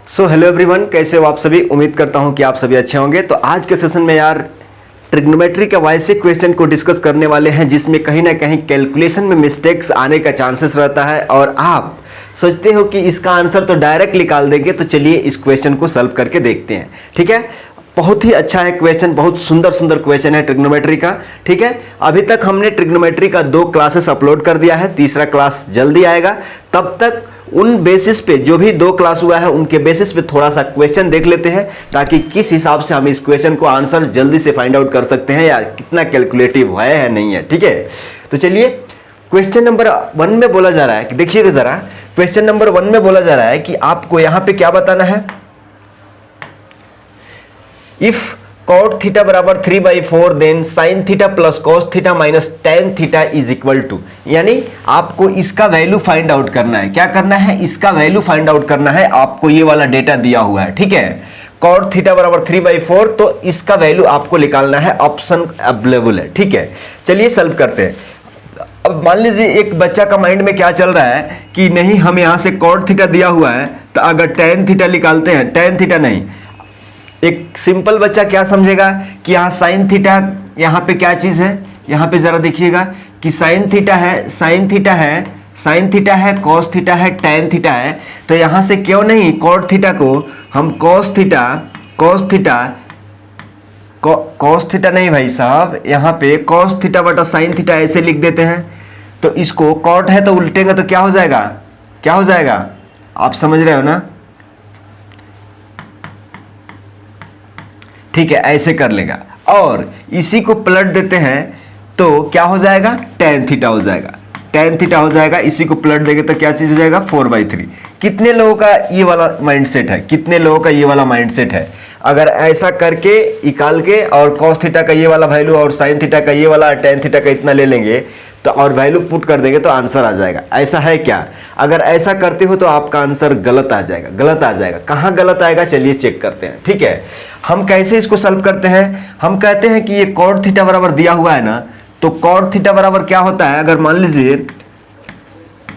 So hello everyone, कैसे हो आप सभी। उम्मीद करता हूं कि आप सभी अच्छे होंगे। तो आज के सेशन में यार ट्रिग्नोमेट्री के वैसे क्वेश्चन को डिस्कस करने वाले हैं जिसमें कहीं ना कहीं कैलकुलेशन में मिस्टेक्स आने का चांसेस रहता है और आप सोचते हो कि इसका आंसर तो डायरेक्ट निकाल देंगे। तो चलिए इस क्वेश्चन को सॉल्व करके देखते हैं। ठीक है, बहुत ही अच्छा है क्वेश्चन, बहुत सुंदर सुंदर क्वेश्चन है ट्रिग्नोमेट्री का। ठीक है, अभी तक हमने ट्रिग्नोमेट्री का 2 क्लासेस अपलोड कर दिया है, तीसरा क्लास जल्दी आएगा। तब तक उन बेसिस पे जो भी 2 क्लास हुआ है उनके बेसिस पे थोड़ा सा क्वेश्चन देख लेते हैं, ताकि किस हिसाब से हम इस क्वेश्चन को आंसर जल्दी से फाइंड आउट कर सकते हैं या कितना कैलकुलेटिव है नहीं है। ठीक है, तो चलिए क्वेश्चन नंबर 1 में बोला जा रहा है कि देखिएगा जरा, क्वेश्चन नंबर 1 में बोला जा रहा है कि आपको यहां पे क्या बताना है। इफ cot थीटा बराबर 3/4 then sin theta plus cos theta minus tan theta is equal to, यानी आपको इसका वैल्यू फाइंड आउट करना है। क्या करना है, इसका वैल्यू फाइंड आउट करना है। आपको ये वाला डेटा दिया हुआ है, ठीक है, cot थीटा बराबर 3/4, तो इसका वैल्यू आपको निकालना है। ऑप्शन अवेलेबल है, ठीक है। चलिए सॉल्व करते हैं। अब मान लीजिए एक बच्चा का माइंड में क्या चल रहा है कि नहीं, हम यहां से cot थीटा दिया हुआ है तो अगर tan थीटा निकालते हैं, tan थीटा नहीं, एक सिंपल बच्चा क्या समझेगा कि यहाँ साइन थीटा, यहाँ पे क्या चीज है, यहाँ पे जरा देखिएगा कि साइन थीटा है, साइन थीटा है, साइन थीटा है, कॉस थीटा है, टैन थीटा है। तो यहाँ से क्यों नहीं कॉट थीटा को हम cos theta, cos theta, cos theta नहीं भाई साहब, यहाँ पे कॉस थीटा बटा साइन थीटा ऐसे लिख देते हैं। तो इसको कॉट है तो उल्टेंगे तो क्या हो जाएगा, क्या हो जाएगा, आप समझ रहे हो ना। ठीक है, ऐसे कर लेगा और इसी को पलट देते हैं तो क्या हो जाएगा, tan थीटा हो जाएगा, tan थीटा हो जाएगा। इसी को पलट देंगे तो क्या चीज हो जाएगा, 4/3। कितने लोगों का ये वाला माइंडसेट है, कितने लोगों का ये वाला माइंडसेट है। अगर ऐसा करके निकाल के और cos थीटा का ये वाला वैल्यू और sin थीटा का ये वाला, tan थीटा का इतना ले लेंगे तो और वैल्यू पुट कर देंगे तो आंसर आ जाएगा। ऐसा है क्या, अगर ऐसा करते हो तो आपका आंसर गलत आ जाएगा, गलत आ जाएगा। कहाँ गलत आएगा चलिए चेक करते हैं। ठीक है, हम कैसे इसको सॉल्व करते हैं, हम कहते हैं कि ये cot थीटा बराबर दिया हुआ है ना, तो cot थीटा बराबर क्या होता है, अगर मान लीजिए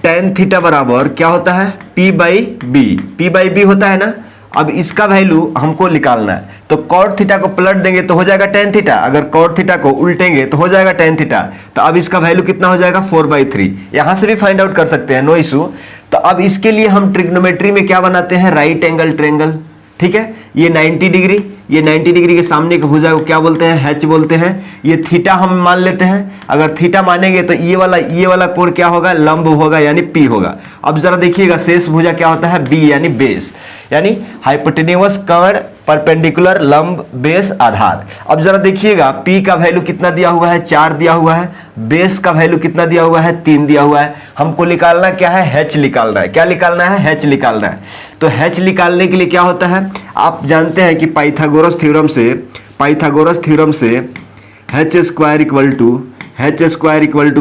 tan थीटा बराबर क्या होता है, p/b होता है ना। अब इसका वैल्यू हमको निकालना है तो cot थीटा को पलट देंगे तो हो जाएगा tan थीटा, अगर cot थीटा को उल्टेंगे तो हो जाएगा tan थीटा। तो अब इसका वैल्यू कितना हो जाएगा, 4/3। यहां से भी फाइंड आउट कर सकते हैं, नो इशू। तो अब इसके लिए हम ट्रिग्नोमेट्री में क्या बनाते हैं, राइट एंगल ट्रायंगल। ठीक है, ये 90 डिग्री, ये 90 डिग्री के सामने की भुजा को क्या बोलते हैं, h बोलते हैं। ये थीटा हम मान लेते हैं, अगर थीटा मानेंगे तो ये वाला कोण क्या होगा, लंब होगा यानी p होगा। अब जरा देखिएगा शेष भुजा क्या होता है, b यानी बेस, यानी हाइपोटेन्यूस कर्ण, परपेंडिकुलर, लंब, बेस, आधार। अब जरा देखिएगा p का वैल्यू कितना दिया हुआ है, 4 दिया हुआ है, बेस का वैल्यू कितना दिया हुआ है, 3 दिया हुआ है। हमको निकालना क्या है, h निकालना है। क्या निकालना है, h निकालना है। तो h निकालने के लिए क्या होता है, आप जानते हैं कि पाइथागोरस थ्योरम से h स्क्वायर इक्वल टू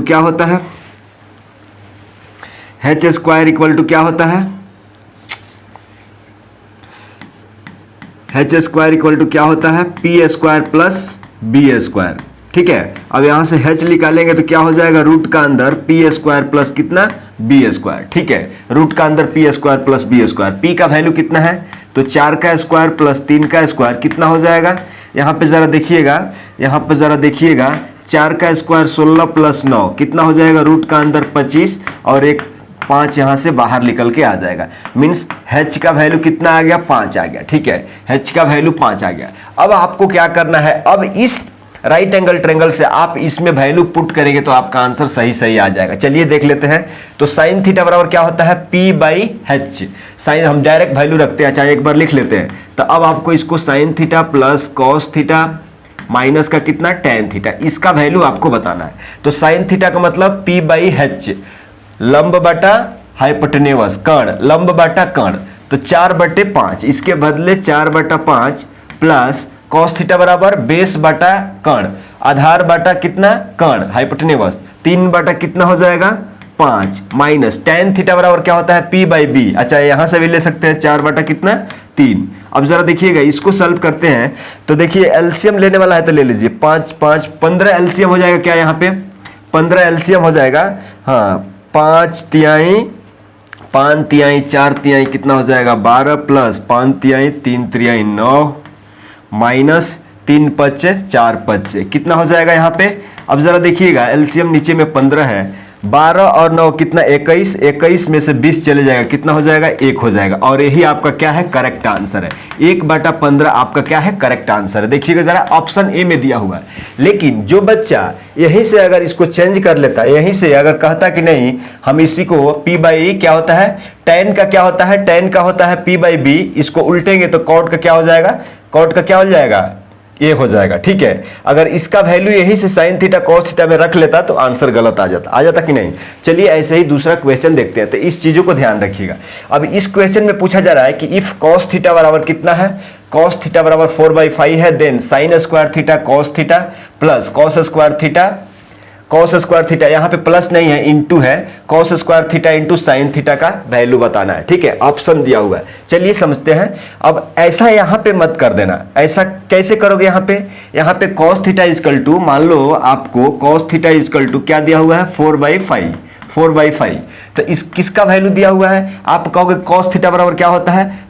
क्या होता है, h स्क्वायर इक्वल टू क्या होता है, h स्क्वायर इक्वल टू क्या होता है, p square plus b square. ठीक है, अब यहां से h निकालेंगे तो क्या हो जाएगा, रूट का अंदर p स्क्वायर प्लस कितना, b स्क्वायर। ठीक है, रूट का अंदर p square plus b square. p का वैल्यू कितना है, तो 4 का स्क्वायर प्लस 3 का स्क्वायर कितना हो जाएगा। यहाँ पे जरा देखिएगा, 4 का स्क्वायर 16 प्लस 9 कितना हो जाएगा, रूट का अंदर 25 और एक 5 यहाँ से बाहर निकल के आ जाएगा। मीन्स h का वैल्यू कितना आ गया, 5 आ गया। ठीक है, h का वैल्यू 5 आ गया। अब आपको क्या करना है, अब इस राइट एंगल ट्रायंगल से आप इसमें वैल्यू पुट करेंगे तो आपका आंसर सही आ जाएगा। चलिए देख लेते हैं। तो साइन थीटा बराबर क्या होता है, p/h। साइन हम डायरेक्ट वैल्यू रखते हैं, चाहे एक बार लिख लेते हैं। तो अब आपको इसको sine theta plus cos theta minus का कितना, tan थीटा, इसका वैल्यू आपको बताना है। तो साइन थीटा का मतलब p/h, लंब बटा हाइपोटेन्यूस, कर्ण, लंब बटा कर्ण, तो 4/5, इसके बदले 4/5 प्लस cos थीटा बराबर बेस बटा कर्ण, आधार बटा कितना, कर्ण, हाइपोटेन्यूस, 3 बटा कितना हो जाएगा, 5 माइनस tan थीटा बराबर क्या होता है, p/b। अच्छा, यहां से भी ले सकते हैं, 4 बटा कितना, 3। अब जरा देखिएगा, इसको सॉल्व करते हैं तो देखिए एलसीएम लेने वाला है तो ले लीजिए, 5 5 15 एलसीएम हो जाएगा। क्या यहाँ पे 15 एलसीएम हो जाएगा, हाँ, 5 तिहाई 5 तिहाई 4 तिहाई कितना हो जाएगा 12 प्लस 5 तिहाई 3 तिहाई 9 माइनस 3 पच्चे 4 पच्चे कितना हो जाएगा यहाँ पे। अब जरा देखिएगा एलसीएम नीचे में 15 है, 12 और 9 कितना 21, 21 में से 20 चले जाएगा कितना हो जाएगा 1 हो जाएगा। और यही आपका क्या है करेक्ट आंसर है, 1/15 आपका क्या है करेक्ट आंसर है। देखिएगा जरा ऑप्शन ए में दिया हुआ है, लेकिन जो बच्चा यहीं से अगर इसको चेंज कर लेता, यहीं से अगर कहता कि नहीं हम इसी को p/e क्या होता है tan का क्या होता है, tan का होता है p/b, इसको उल्टेंगे तो cot का क्या हो जाएगा, cot का क्या हो जाएगा ये हो जाएगा। ठीक है, अगर इसका वैल्यू यही से साइन थीटा कॉस थीटा में रख लेता तो आंसर गलत आ जाता कि नहीं। चलिए ऐसे ही दूसरा क्वेश्चन देखते हैं, तो इस चीजों को ध्यान रखिएगा। अब इस क्वेश्चन में पूछा जा रहा है कि इफ कॉस थीटा बराबर कितना है, कॉस थीटा बराबर 4/5 है, then sine square theta cos theta plus cos square theta, cos square theta यहाँ पे प्लस नहीं है इनटू है, cos square theta into sine theta का वैल्यू बताना है। ठीक है, ऑप्शन दिया हुआ है, चलिए समझते हैं। अब ऐसा यहाँ पे मत कर देना, ऐसा कैसे करोगे यहाँ पे कॉस थीटा इजकल टू, मान लो आपको कॉस थीटा इजकल टू क्या दिया हुआ है 4/5, तो इस किसका वैल्यू दिया हुआ है, आप कहोगे कॉस थीटा बराबर क्या होता है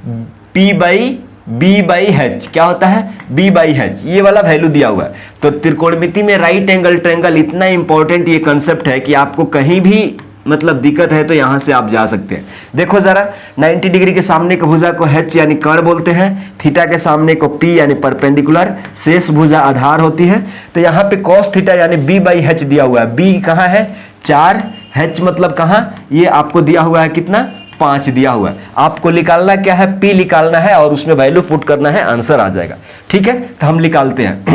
b/h, क्या होता है b/h, ये वाला वैल्यू दिया हुआ है। तो त्रिकोणमिति में राइट एंगल ट्रायंगल इतना इंपॉर्टेंट ये कंसेप्ट है कि आपको कहीं भी मतलब दिक्कत है तो यहां से आप जा सकते हैं। देखो जरा 90 डिग्री के सामने की भुजा को h यानी कर्ण बोलते हैं, थीटा के सामने को p यानी परपेंडिकुलर, शेष भुजा आधार होती है। तो यहाँ पे cos थीटा यानी b/h दिया हुआ है, b कहाँ है 4, h मतलब कहाँ, ये आपको दिया हुआ है कितना 5 दिया हुआ है। आपको निकालना क्या है p निकालना है और उसमें वैल्यू पुट करना है, आंसर आ जाएगा। ठीक है, तो हम निकालते हैं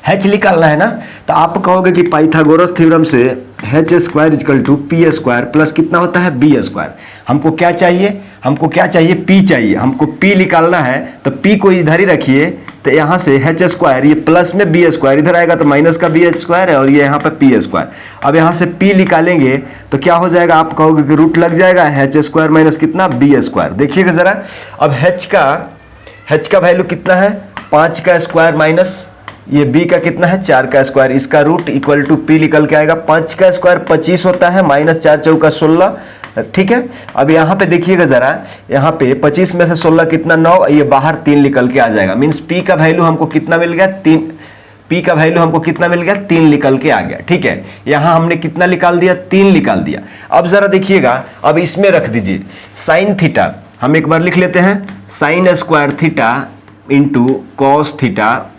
h निकालना है ना, तो आप कहोगे कि पाइथागोरस थ्योरम से h square equal to p square plus कितना होता है b स्क्वायर। हमको क्या चाहिए, p चाहिए, हमको p निकालना है, तो p को इधर ही रखिए, तो यहाँ से h स्क्वायर, ये प्लस में b स्क्वायर इधर आएगा तो माइनस का b स्क्वायर है और ये यहाँ पे p स्क्वायर। अब यहाँ से p निकालेंगे तो क्या हो जाएगा, आप कहोगे कि रूट लग जाएगा h स्क्वायर माइनस कितना b स्क्वायर। देखिएगा जरा, अब h का वैल्यू कितना है 5 का स्क्वायर माइनस ये b का कितना है 4 का स्क्वायर, इसका रूट इक्वल टू p निकल के आएगा। 5 का स्क्वायर 25 होता है, माइनस 4 चौका 16। ठीक है, अब यहाँ पे देखिएगा जरा, यहाँ पे 25 में से 16 कितना 9, ये बाहर 3 निकल के आ जाएगा। मीन्स p का वैल्यू हमको कितना मिल गया 3, p का वैल्यू हमको कितना मिल गया 3 निकल के आ गया। ठीक है, यहाँ हमने कितना निकाल दिया 3 निकाल दिया। अब जरा देखिएगा, अब इसमें रख दीजिए साइन थीटा, हम एक बार लिख लेते हैं sign square theta into cos theta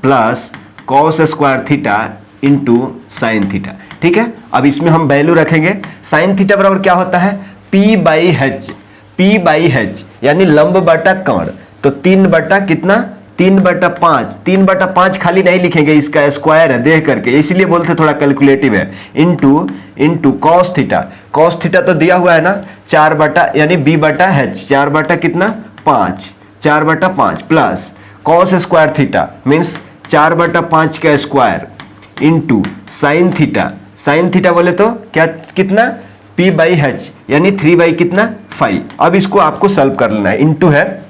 plus cos square theta into sine theta. ठीक है, अब इसमें हम वैल्यू रखेंगे, साइन थीटा बराबर क्या होता है p/h यानी लंब बटा कर्ण, तो 3 बटा कितना 3/5, 3/5 खाली नहीं लिखेंगे, इसका स्क्वायर है देख करके, इसलिए बोलते थोड़ा कैलकुलेटिव है, इंटू कॉस थीटा तो दिया हुआ है ना 4 बटा यानी b/h 4 बटा कितना 5 plus cos square theta means 4/5 का स्क्वायर इंटू साइन थीटा बोले तो क्या कितना p/h यानी 3 कितना 5। अब इसको आपको सॉल्व कर लेना है, इंटू है।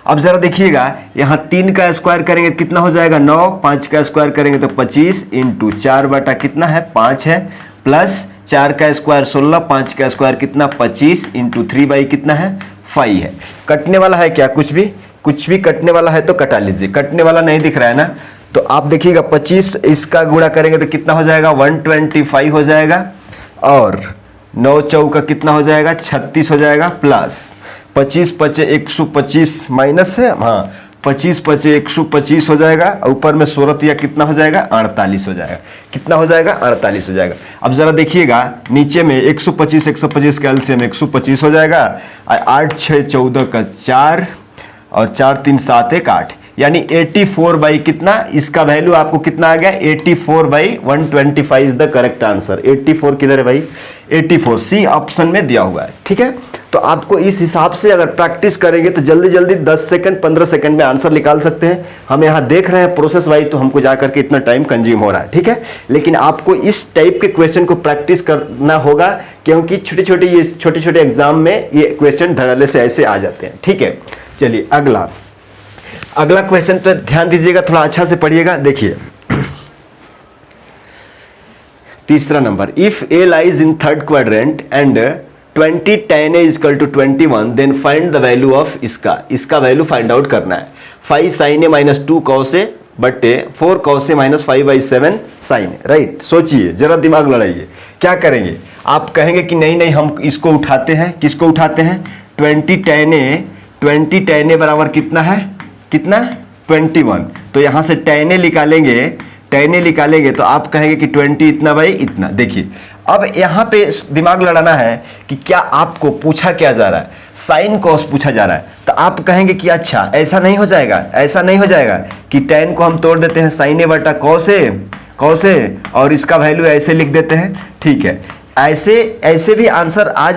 अब जरा देखिएगा, यहाँ 3 का स्क्वायर करेंगे कितना हो जाएगा 9, 5 का स्क्वायर करेंगे तो 25 इंटू 4 बटा कितना है 5 है, प्लस 4 का स्क्वायर 16, 5 का स्क्वायर कितना 25 इंटू 3 कितना है 5 है। कटने वाला है क्या, कुछ भी कटने वाला है तो कटा लीजिए, कटने वाला नहीं दिख रहा है ना, तो आप देखिएगा 25 इसका गुणा करेंगे तो कितना हो जाएगा 125 हो जाएगा, और 9 चौका कितना हो जाएगा 36 हो जाएगा, प्लस 25 पचे 125 माइनस है, हाँ 25 पचे 125 हो जाएगा, ऊपर में 16 या कितना हो जाएगा 48 हो जाएगा, कितना हो जाएगा 48 हो जाएगा। अब जरा देखिएगा नीचे में 125 का एलसीएम 125 हो जाएगा, 8 6 14 का 4 और 4 3 7 1 8 यानी 84 कितना, इसका वैल्यू आपको कितना आ गया 84/125 इज द करेक्ट आंसर। 84 किधर है भाई 84 सी ऑप्शन में दिया हुआ है। ठीक है, तो आपको इस हिसाब से अगर प्रैक्टिस करेंगे तो जल्दी जल्दी 10 सेकंड 15 सेकंड में आंसर निकाल सकते हैं। हम यहाँ देख रहे हैं प्रोसेस वाइज, तो हमको जाकर के इतना टाइम कंज्यूम हो रहा है। ठीक है, लेकिन आपको इस टाइप के क्वेश्चन को प्रैक्टिस करना होगा, क्योंकि छोटे छोटे एग्जाम में ये क्वेश्चन धड़ल्ले से ऐसे आ जाते हैं। ठीक है, चलिए अगला क्वेश्चन पे ध्यान दीजिएगा, थोड़ा अच्छा से पढ़िएगा। देखिए तीसरा नंबर, if A lies in third quadrant and 20 tan a equal to 21, then find the value of इसका वैल्यू फाइंड आउट करना है। 5 sin a minus 2 cos a बट्टे 4 cos a minus 5/7 sin a, right. सोचिए जरा, दिमाग लड़ाइए, क्या करेंगे? आप कहेंगे कि नहीं नहीं हम इसको उठाते हैं। किसको उठाते हैं? 20 tan a बराबर कितना है? कितना? 21। तो यहां से tan a निकालेंगे तो आप कहेंगे कि 20 इतना बाई इतना। देखिए अब यहां पे दिमाग लड़ाना है कि क्या आपको पूछा क्या जा रहा है? साइन कॉस पूछा जा रहा है। तो आप कहेंगे कि अच्छा ऐसा नहीं हो जाएगा कि tan को हम तोड़ देते हैं sin a बटा cos a और इसका वैल्यू ऐसे लिख देते हैं। ठीक है, ऐसे भी आंसर आ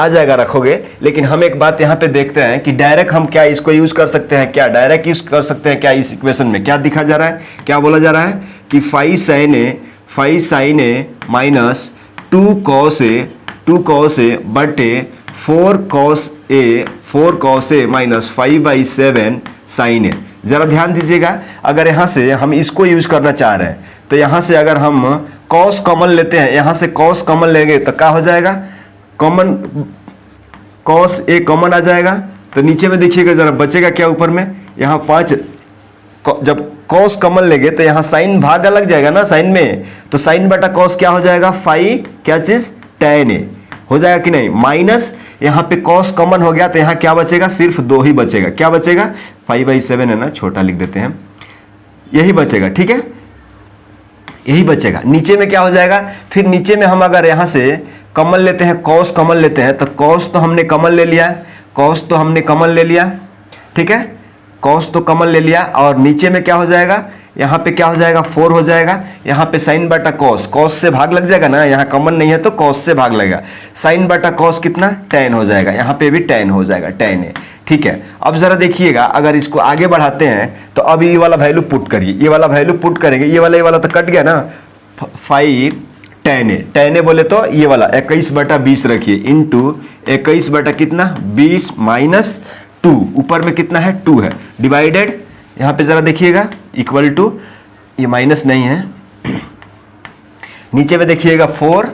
जाएगा रखोगे। लेकिन हम एक बात यहाँ पे देखते हैं कि डायरेक्ट हम क्या इसको यूज कर सकते हैं? क्या इस इक्वेशन में क्या दिखा जा रहा है, क्या बोला जा रहा है कि 5 sin a minus 2 cos a बटे 4 cos a minus 5/7 sin a। जरा ध्यान दीजिएगा, अगर यहाँ से हम इसको यूज करना चाह रहे हैं तो यहाँ से अगर हम cos कॉमन लेते हैं, यहाँ से cos कॉमन लेंगे तो क्या हो जाएगा? कॉमन cos a कॉमन आ जाएगा। तो नीचे में देखिएगा जरा बचेगा क्या ऊपर में? यहाँ 5, जब cos कॉमन लेंगे तो यहाँ साइन भाग लग जाएगा ना साइन में, तो साइन बटा cos क्या हो जाएगा? 5 क्या चीज? tan a हो जाएगा कि नहीं? माइनस यहाँ पे cos कॉमन हो गया तो यहाँ क्या बचेगा? सिर्फ 2 ही बचेगा। क्या बचेगा? 5/7 है ना, छोटा लिख देते हैं, यही बचेगा। ठीक है, यही बचेगा। नीचे में क्या हो जाएगा? फिर नीचे में हम अगर यहाँ से कॉमन लेते हैं, cos कॉमन लेते हैं, तो cos तो हमने कॉमन ले लिया, ठीक है, cos तो कॉमन ले लिया। और नीचे में क्या हो जाएगा? यहाँ पे क्या हो जाएगा? 4 हो जाएगा। यहाँ पे साइन बटा cos से भाग लग जाएगा ना, यहाँ कॉमन नहीं है तो cos से भाग लगेगा। साइन बटा cos कितना? tan हो जाएगा। यहाँ पे भी tan हो जाएगा, tan है। ठीक है, अब जरा देखिएगा, अगर इसको आगे बढ़ाते हैं तो अब ये वाला वैल्यू पुट करिए, ये वाला वैल्यू पुट करेंगे, ये वाला तो कट गया ना। 5 tan a बोले तो ये वाला 21/20 रखिए, इंटू 21 बटा कितना? 20 माइनस 2, ऊपर में कितना है? 2 है, डिवाइडेड यहाँ पे जरा देखिएगा इक्वल टू, ये माइनस नहीं है, नीचे में देखिएगा 4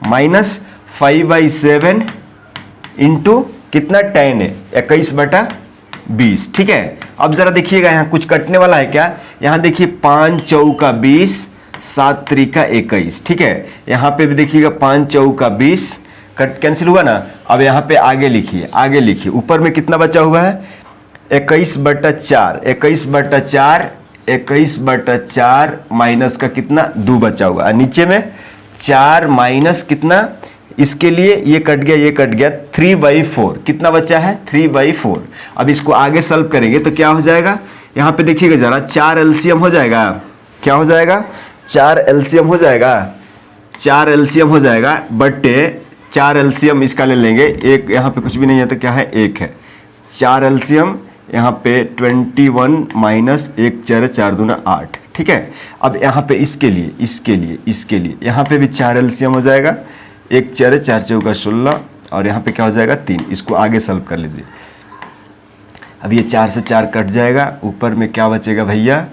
माइनस 5/7 इंटू कितना? tan a 21/20। ठीक है, अब जरा देखिएगा यहाँ कुछ कटने वाला है क्या? यहाँ देखिए 5 चौका 20, 7 त्रिका 21। ठीक है, यहाँ पे भी देखिएगा 5 चौका 20 कट कैंसिल हुआ ना। अब यहाँ पे आगे लिखिए, ऊपर में कितना बचा हुआ है? 21/4 माइनस का कितना? 2 बचा हुआ। नीचे में 4 माइनस कितना? इसके लिए ये कट गया 3/4। कितना बचा है? 3/4। अब इसको आगे सॉल्व करेंगे तो क्या हो जाएगा? यहाँ पे देखिएगा जरा, 4 एलसीएम हो जाएगा। क्या हो जाएगा? 4 एलसीएम हो जाएगा बट्टे 4 एलसीएम इसका ले लेंगे, एक यहाँ पे कुछ भी नहीं है तो क्या है? 1 है। 4 एलसीएम यहाँ पे 21 माइनस 1 4 4 दूना 8। ठीक है, अब यहाँ पे इसके लिए यहाँ पे भी 4 एलसीएम हो जाएगा, 1 4 4 चौका 16 और यहाँ पे क्या हो जाएगा? 3। इसको आगे सॉल्व कर लीजिए। अब ये 4 से 4 कट जाएगा, ऊपर में क्या बचेगा भैया?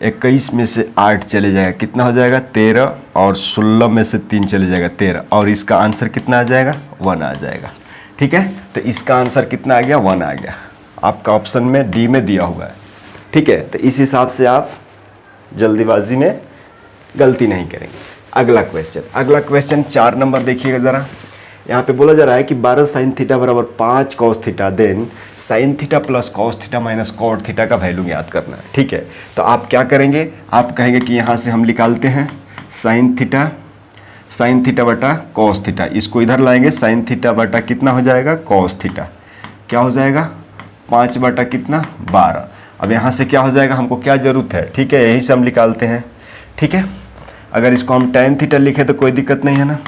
21 में से 8 चले जाएगा, कितना हो जाएगा? 13, और 16 में से 3 चले जाएगा 13, और इसका आंसर कितना आ जाएगा? 1 आ जाएगा। ठीक है, तो इसका आंसर कितना आ गया? 1 आ गया। आपका ऑप्शन में डी में दिया हुआ है। ठीक है, तो इस हिसाब से आप जल्दीबाजी में गलती नहीं करेंगे। अगला क्वेश्चन 4 नंबर देखिएगा ज़रा। यहाँ पे बोला जा रहा है कि 12 sin थीटा बराबर 5 cos theta, then sin theta plus cos theta minus cot theta का वैल्यू याद करना है। ठीक है, तो आप क्या करेंगे? आप कहेंगे कि यहाँ से हम निकालते हैं sin थीटा बटा cos थीटा, इसको इधर लाएंगे, sin थीटा बटा कितना हो जाएगा? cos theta. क्या हो जाएगा? 5 बटा कितना? 12। अब यहाँ से क्या हो जाएगा? हमको क्या ज़रूरत है? ठीक है, यहीं से हम निकालते हैं। ठीक है, अगर इसको हम tan थीटा लिखें तो कोई दिक्कत नहीं है ना?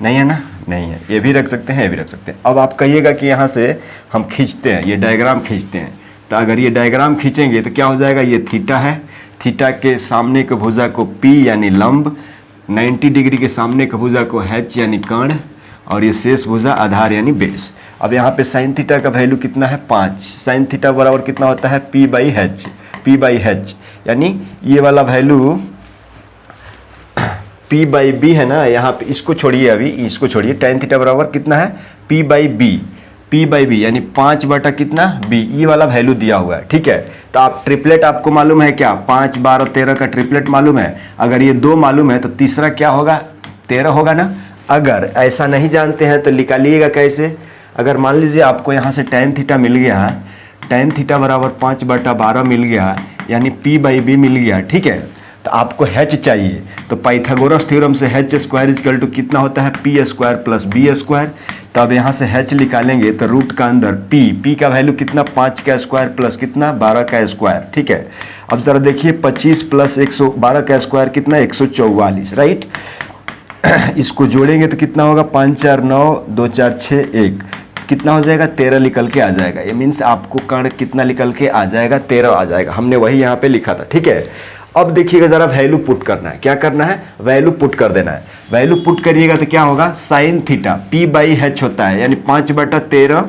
नहीं है। ये भी रख सकते हैं, ये भी रख सकते हैं। अब आप कहिएगा कि यहाँ से हम खींचते हैं, ये डायग्राम खींचते हैं, तो अगर ये डायग्राम खींचेंगे तो क्या हो जाएगा? ये थीटा है, थीटा के सामने के भुजा को P यानी लंब, 90 डिग्री के सामने के भुजा को H यानी कर्ण, और ये शेष भुजा आधार यानी बेस। अब यहाँ पे sin थीटा का वैल्यू कितना है? 5। sin थीटा बराबर कितना होता है? P/H, यानी ये वाला वैल्यू P बाई बी है ना, यहाँ पे इसको छोड़िए, अभी इसको छोड़िए, tan थीटा बराबर कितना है P बाई बी यानी 5 बटा कितना b, ये वाला वैल्यू दिया हुआ है। ठीक है, तो आप ट्रिपलेट आपको मालूम है क्या, 5 12 13 का ट्रिपलेट मालूम है। अगर ये 2 मालूम है तो तीसरा क्या होगा, 13 होगा ना। अगर ऐसा नहीं जानते हैं तो निकालिएगा कैसे। अगर मान लीजिए आपको यहाँ से tan थीटा मिल गया है, tan थीटा बराबर 5 बटा 12 मिल गया यानी P बाई बी मिल गया। ठीक है, तो आपको h चाहिए, तो पाइथागोरस थ्योरम से h स्क्वायर इक्वल टू कितना होता है, p square plus b square. तो अब यहाँ से h निकालेंगे तो रूट का अंदर p का वैल्यू कितना, 5 का स्क्वायर प्लस कितना 12 का स्क्वायर। ठीक है, अब ज़रा देखिए 25 प्लस 112 का स्क्वायर कितना 144, राइट। इसको जोड़ेंगे तो कितना होगा, 5 4 9 2 4 6 1, कितना हो जाएगा 13 निकल के आ जाएगा। ये मीन्स आपको कर्ण कितना निकल के आ जाएगा, 13 आ जाएगा। हमने वही यहाँ पे लिखा था। ठीक है, अब देखिएगा जरा वैल्यू पुट करना है। क्या करना है, वैल्यू पुट कर देना है। वैल्यू पुट करिएगा तो क्या होगा, sine theta P by h होता है यानी 5 बटा 13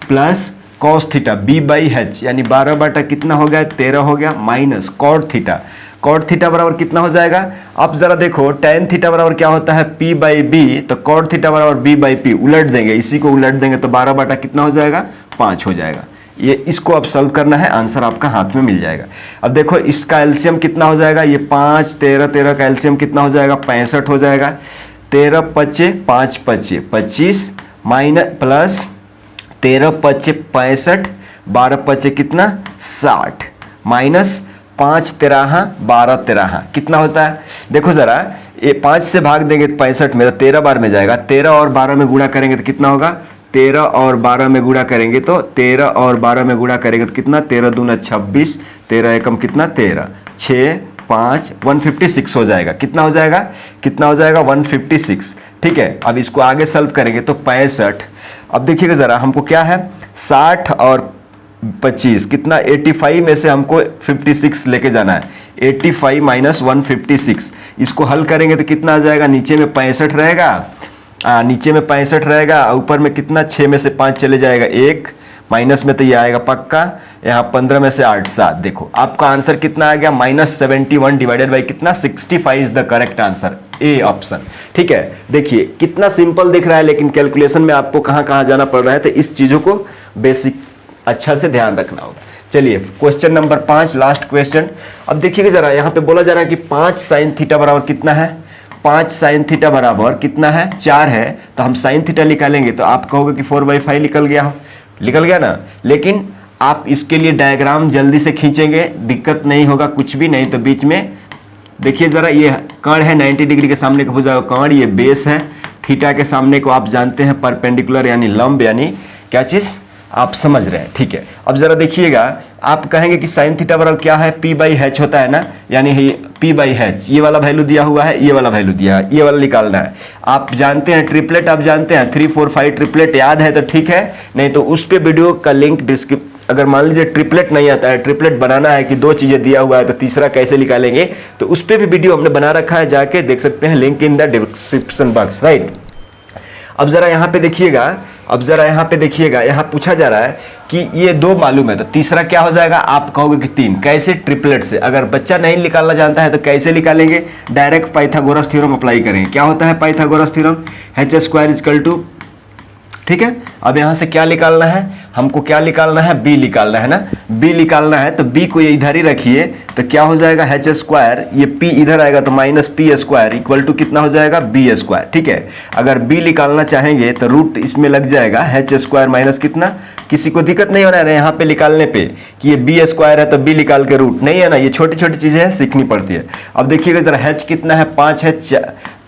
plus cos theta B by h यानी 12 बटा कितना हो गया 13 हो गया, माइनस कॉट थीटा बराबर कितना हो जाएगा। अब जरा देखो tan थीटा बराबर क्या होता है P बाई बी, तो कॉट थीटा बराबर B बाई पी, उलट देंगे, इसी को उलट देंगे तो 12 बटा कितना हो जाएगा 5 हो जाएगा। ये इसको अब सॉल्व करना है, आंसर आपका हाथ में मिल जाएगा। अब देखो इसका एलसीएम कितना हो जाएगा, ये 5 13 13 का एलसीएम कितना हो जाएगा 65 हो जाएगा। 13 पच्चे 5 पच्चे 25 माइनस प्लस 13 पच्चे 65, 12 पच्चे कितना 60 माइनस 5 13 12 13 कितना होता है। देखो जरा ये 5 से भाग देंगे तो 65 में, तो 13 बार में जाएगा। 13 और 12 में गुणा करेंगे तो कितना होगा, 13 और 12 में गुणा करेंगे तो 13 और 12 में गुणा करेंगे तो कितना 13 दूना 26, 13 एकम कितना 13, 6 5 156 हो जाएगा। कितना हो जाएगा, कितना हो जाएगा 156। ठीक है, अब इसको आगे सॉल्व करेंगे तो 65। अब देखिएगा ज़रा हमको क्या है 60 और 25 कितना 85 में से हमको 56 लेके जाना है। 85 माइनस 156, इसको हल करेंगे तो कितना आ जाएगा, नीचे में 65 रहेगा, नीचे में 65 रहेगा, ऊपर में कितना 6 में से 5 चले जाएगा 1, माइनस में तो ये आएगा पक्का, यहाँ 15 में से 8 7। देखो आपका आंसर कितना आ गया -71 डिवाइडेड बाई कितना 65 is the correct answer, A option. ठीक है, देखिए कितना सिंपल दिख रहा है, लेकिन कैलकुलेशन में आपको कहाँ कहाँ जाना पड़ रहा है, तो इस चीज़ों को बेसिक अच्छा से ध्यान रखना होगा। चलिए क्वेश्चन नंबर 5, लास्ट क्वेश्चन। अब देखिएगा जरा यहाँ पे बोला जा रहा है कि 5 साइन थीटा बराबर कितना है, 5 साइन थीटा बराबर कितना है 4 है, तो हम साइन थीटा निकालेंगे तो आप कहोगे कि 4/5 निकल गया ना। लेकिन आप इसके लिए डायग्राम जल्दी से खींचेंगे, दिक्कत नहीं होगा कुछ भी नहीं। तो बीच में देखिए जरा, ये कर्ण है 90 डिग्री के सामने का भुजा कर्ण, ये बेस है, थीटा के सामने को आप जानते हैं परपेंडिकुलर यानी लंब, यानी क्या चीज़ आप समझ रहे हैं। ठीक है, अब जरा देखिएगा, आप कहेंगे कि साइन थीटा बराबर क्या है, P बाई h होता है ना, यानी P बाई h, ये वाला वैल्यू दिया हुआ है, ये वाला वैल्यू दिया है, ये वाला निकालना है। आप जानते हैं ट्रिपलेट, आप जानते हैं 3 4 5 ट्रिपलेट याद है तो ठीक है, नहीं तो उस पे वीडियो का लिंक डिस्क्रिप्शन, अगर मान लीजिए ट्रिपलेट नहीं आता है, ट्रिपलेट बनाना है कि 2 चीज़ें दिया हुआ है तो तीसरा कैसे निकालेंगे, तो उस पर भी वीडियो हमने बना रखा है, जाके देख सकते हैं, link in the description box, right. अब जरा यहाँ पे देखिएगा, यहाँ पूछा जा रहा है कि ये 2 मालूम है तो तीसरा क्या हो जाएगा, आप कहोगे कि 3, कैसे ट्रिपलेट से। अगर बच्चा नहीं निकालना जानता है तो कैसे निकालेंगे, डायरेक्ट पाइथागोरस थ्योरम अप्लाई करेंगे। क्या होता है Pythagoras theorem, h² equal to, ठीक है। अब यहाँ से क्या निकालना है, हमको क्या निकालना है, b निकालना है ना, b निकालना है तो b को ये इधर ही रखिए, तो क्या हो जाएगा h², ये p इधर आएगा तो -p² इक्वल टू कितना हो जाएगा b²। ठीक है, अगर b निकालना चाहेंगे तो रूट इसमें लग जाएगा h² माइनस कितना, किसी को दिक्कत नहीं होना है यहाँ पे निकालने पे कि ये b² है तो b निकाल के रूट नहीं है ना, ये छोटी छोटी चीज़ें हैं, सीखनी पड़ती है। अब देखिएगा जरा h कितना है 5 है,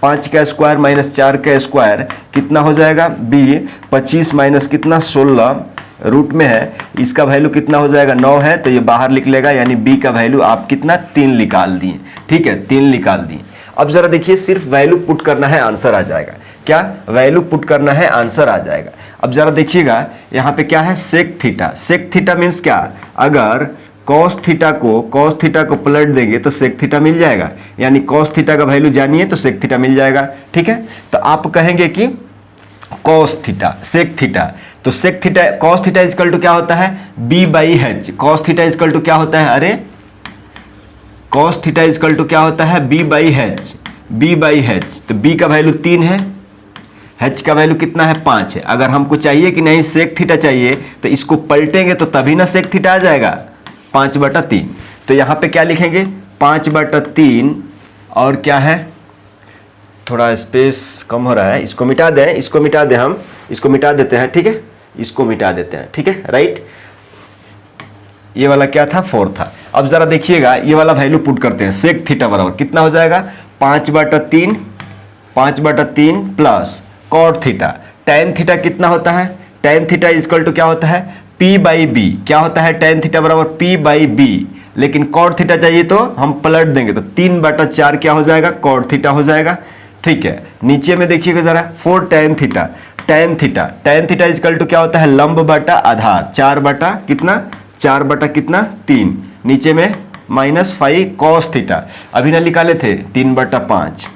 5 का स्क्वायर माइनस 4 का स्क्वायर कितना हो जाएगा b, 25 माइनस कितना 16 रूट में है, इसका वैल्यू कितना हो जाएगा 9 है, तो ये बाहर निकलेगा, यानी b का वैल्यू आप कितना 3 निकाल दिए। ठीक है, 3 निकाल दिए। अब जरा देखिए, सिर्फ वैल्यू पुट करना है, आंसर आ जाएगा। क्या वैल्यू पुट करना है, आंसर आ जाएगा। अब जरा देखिएगा यहाँ पे क्या है, sec theta. Sec theta means क्या, अगर कॉस थीटा को पलट देंगे तो सेक थीटा मिल जाएगा, यानी कॉस थीटा का वैल्यू जानिए तो सेक थीटा मिल जाएगा। ठीक है, तो आप कहेंगे कि कॉस थीटा सेक थीटा, तो sec theta cos theta equal to क्या होता है b by h। Cos theta equal to क्या होता है, अरे कॉस थीटा इक्वल टू क्या होता है b by h। b by H, तो b का वैल्यू 3 है, h का वैल्यू कितना है 5 है। अगर हमको चाहिए कि नहीं सेक थीटा चाहिए तो इसको पलटेंगे तो तभी ना सेक थीटा आ जाएगा 5/3। तो यहाँ पे क्या लिखेंगे 5/3 और क्या है, थोड़ा स्पेस कम हो रहा है, इसको मिटा दें, इसको मिटा दें, हम इसको मिटा देते हैं, ठीक है, इसको मिटा देते हैं, ठीक है, राइट। ये वाला क्या था 4 था। अब जरा देखिएगा ये वाला वैल्यू पुट करते हैं, सेक थीटा बराबर कितना हो जाएगा 5/3 plus cot theta. Tan theta कितना होता है, टैन थीटा इक्वल टू क्या होता है p बाई बी, क्या होता है टैन थीटा बराबर p बाई बी। लेकिन कॉट थीटा चाहिए तो हम पलट देंगे तो 3/4 क्या हो जाएगा कॉट थीटा हो जाएगा, ठीक है। नीचे में देखिएगा जरा 4 tan theta, tan theta equal to क्या होता है लंब बटा आधार, 4/3, नीचे में -5 कॉस थीटा, अभी ना निकाले थे 3/5,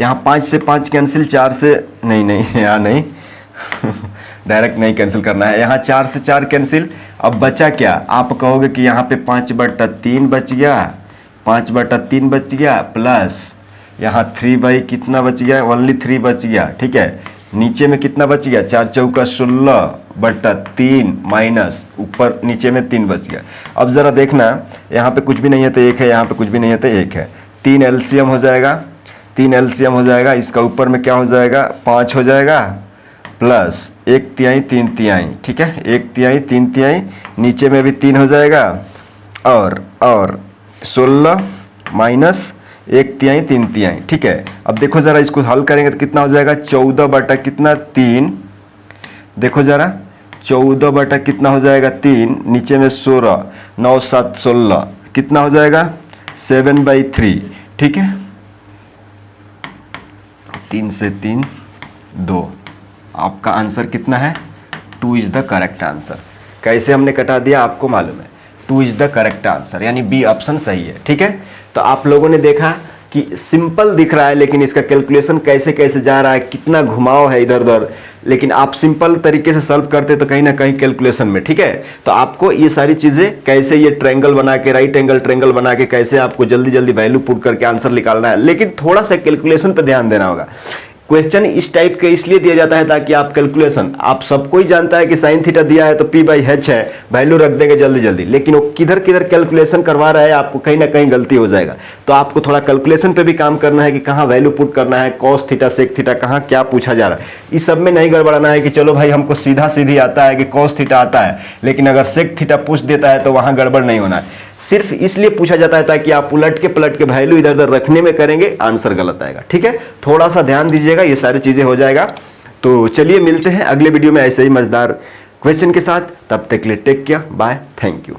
यहाँ 5 से 5 कैंसिल, 4 से नहीं यहाँ नहीं डायरेक्ट नहीं कैंसिल करना है, यहाँ 4 से 4 कैंसिल। अब बचा क्या, आप कहोगे कि यहाँ पे 5/3 बच गया, 5/3 बच गया प्लस यहाँ 3 बाई कितना बच गया, ओनली 3 बच गया, ठीक है। नीचे में कितना बच गया 4 चौका 16/3 माइनस ऊपर नीचे में 3 बच गया। अब ज़रा देखना यहाँ पे कुछ भी नहीं है तो 1 है, यहाँ पे कुछ भी नहीं है तो 1 है, 3 एलसीएम हो जाएगा, 3 एलसीएम हो जाएगा, इसका ऊपर में क्या हो जाएगा 5 हो जाएगा प्लस 1/3 3/3, ठीक है, 1/3 3/3, नीचे में भी 3 हो जाएगा और 16 माइनस 1/3 3/3, ठीक है। अब देखो ज़रा इसको हल करेंगे तो कितना हो जाएगा 14/3, देखो ज़रा 14 कितना हो जाएगा 3, नीचे में 16, 9 7 16 कितना हो जाएगा 7/3, ठीक है। 3 से 3 2, आपका आंसर कितना है 2 इज द करेक्ट आंसर। कैसे हमने कटा दिया आपको मालूम है, 2 इज द करेक्ट आंसर, यानी बी ऑप्शन सही है, ठीक है। तो आप लोगों ने देखा कि सिंपल दिख रहा है लेकिन इसका कैलकुलेशन कैसे कैसे जा रहा है, कितना घुमाव है इधर उधर, लेकिन आप सिंपल तरीके से सॉल्व करते तो कहीं ना कहीं कैलकुलेशन में, ठीक है। तो आपको ये सारी चीज़ें कैसे ये ट्रायंगल बना के राइट एंगल ट्रायंगल बना के कैसे आपको जल्दी जल्दी वैल्यू पुट करके आंसर निकालना है, लेकिन थोड़ा सा कैलकुलेशन पर ध्यान देना होगा। क्वेश्चन इस टाइप के इसलिए दिया जाता है ताकि आप कैलकुलेशन, आप सबको ही जानता है कि साइन थीटा दिया है तो p बाई एच है, वैल्यू रख देंगे जल्दी जल्दी, लेकिन वो किधर किधर कैलकुलेशन करवा रहा है आपको कहीं ना कहीं गलती हो जाएगा। तो आपको थोड़ा कैलकुलेशन पे भी काम करना है कि कहाँ वैल्यू पुट करना है, कॉस थीटा सेक थीटा कहाँ क्या पूछा जा रहा है, इस सब में नहीं गड़बड़ाना है कि चलो भाई हमको सीधा सीधी आता है कि कॉस थीटा आता है, लेकिन अगर सेक थीटा पूछ देता है तो वहाँ गड़बड़ नहीं होना है। सिर्फ इसलिए पूछा जाता है ताकि आप उलट के वैल्यू इधर उधर रखने में करेंगे आंसर गलत आएगा, ठीक है। थोड़ा सा ध्यान दीजिएगा, ये सारी चीजें हो जाएगा। तो चलिए मिलते हैं अगले वीडियो में ऐसे ही मजेदार क्वेश्चन के साथ, तब तक के लिए take care, bye, thank you.